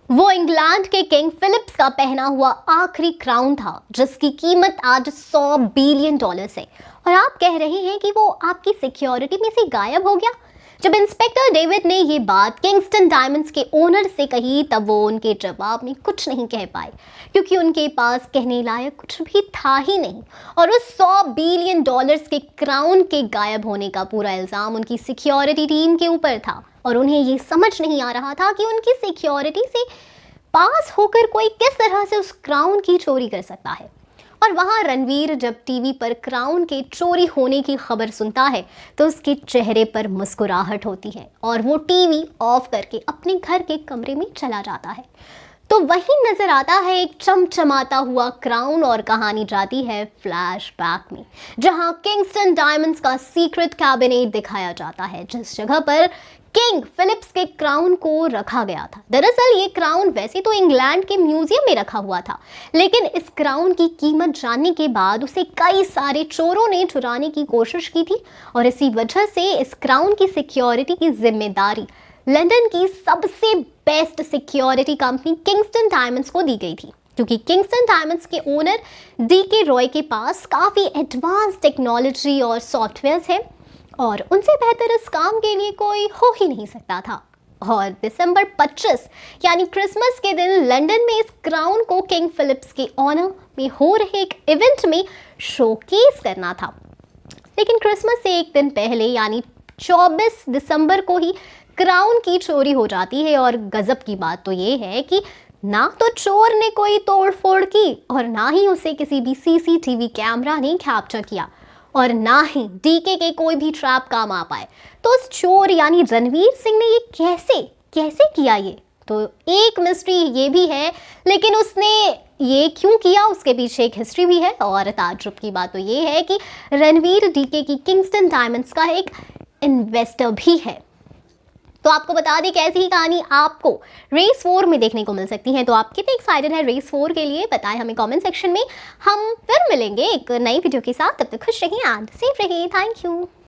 वो इंग्लैंड के king Philips का पहना हुआ आखिरी क्राउन था जिसकी कीमत आज $100 बिलियन है। और आप कह रहे हैं कि वो आपकी सिक्योरिटी में से गायब हो गया। जब इंस्पेक्टर डेविड ने ये बात किंगस्टन डायमंड्स के ओनर से कही तब वो उनके जवाब में कुछ नहीं कह पाए, क्योंकि उनके पास कहने लायक कुछ भी था ही नहीं। और उस $100 बिलियन के क्राउन के गायब होने का पूरा इल्ज़ाम उनकी सिक्योरिटी टीम के ऊपर था। और उन्हें ये समझ नहीं आ रहा था कि उनकी सिक्योरिटी से पास होकर कोई किस तरह से उस क्राउन की चोरी कर सकता है। और वहाँ रणवीर जब टीवी पर क्राउन के चोरी होने की खबर सुनता है तो उसके चेहरे पर मुस्कुराहट होती है और वो टीवी ऑफ करके अपने घर के कमरे में चला जाता है। तो वहीं नजर आता है एक चमचमाता हुआ क्राउन और कहानी जाती है फ्लैशबैक में, जहां किंगस्टन डायमंड्स का सीक्रेट कैबिनेट दिखाया जाता है, जिस जगह पर किंग फिलिप्स के क्राउन को रखा गया था। दरअसल ये क्राउन वैसे तो इंग्लैंड के म्यूजियम में रखा हुआ था, लेकिन इस क्राउन की कीमत जानने के बाद उसे कई सारे चोरों ने चुराने की कोशिश की थी। और इसी वजह से इस क्राउन की सिक्योरिटी की जिम्मेदारी लंदन की सबसे best security company Kingston diamonds को दी गई थी, क्योंकि किंगस्टन डायमंड्स के ओनर डीके रॉय के पास काफ़ी एडवांस टेक्नोलॉजी और सॉफ्टवेयर्स है और उनसे बेहतर इस काम के लिए कोई हो ही नहीं सकता था। और दिसंबर 25 यानी क्रिसमस के दिन लंदन में इस क्राउन को किंग फिलिप्स के ऑनर में हो रहे एक इवेंट में शोकेस करना था। लेकिन क्रिसमस से एक दिन पहले यानी 24 दिसंबर को ही क्राउन की चोरी हो जाती है। और गजब की बात तो ये है कि ना तो चोर ने कोई तोड़फोड़ की और ना ही उसे किसी भी सीसीटीवी कैमरा ने कैप्चर किया और ना ही डीके के कोई भी ट्रैप काम आ पाए। तो उस चोर यानी रणवीर सिंह ने ये कैसे किया, ये तो एक मिस्ट्री ये भी है, लेकिन उसने ये क्यों किया उसके पीछे एक हिस्ट्री भी है। और ताज्जुब की बात तो ये है कि रणवीर डीके की किंगस्टन डायमंड्स का एक इन्वेस्टर भी है। तो आपको बता दें कैसी ही कहानी आपको रेस 4 में देखने को मिल सकती है। तो आप कितने एक्साइटेड हैं रेस 4 के लिए, बताएं हमें कमेंट सेक्शन में। हम फिर मिलेंगे एक नई वीडियो के साथ, तब तक खुश रहिए एंड सेफ रहिए। Thank you.